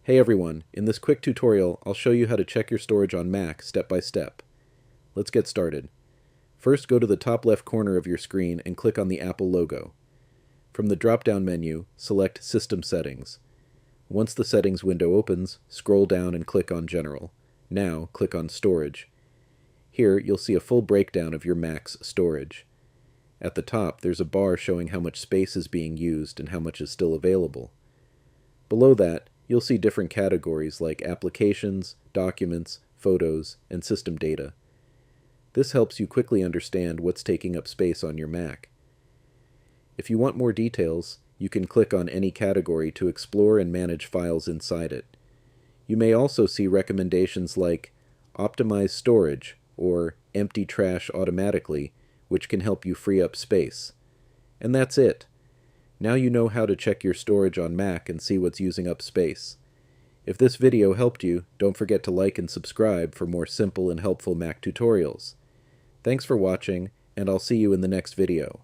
Hey everyone, in this quick tutorial I'll show you how to check your storage on Mac step by step. Let's get started. First, go to the top left corner of your screen and click on the Apple logo. From the drop-down menu, select System Settings. Once the Settings window opens, scroll down and click on General. Now, click on Storage. Here, you'll see a full breakdown of your Mac's storage. At the top, there's a bar showing how much space is being used and how much is still available. Below that, you'll see different categories like Applications, Documents, Photos, and System Data. This helps you quickly understand what's taking up space on your Mac. If you want more details, you can click on any category to explore and manage files inside it. You may also see recommendations like Optimize Storage or Empty Trash Automatically, which can help you free up space. And that's it. Now you know how to check your storage on Mac and see what's using up space. If this video helped you, don't forget to like and subscribe for more simple and helpful Mac tutorials. Thanks for watching, and I'll see you in the next video.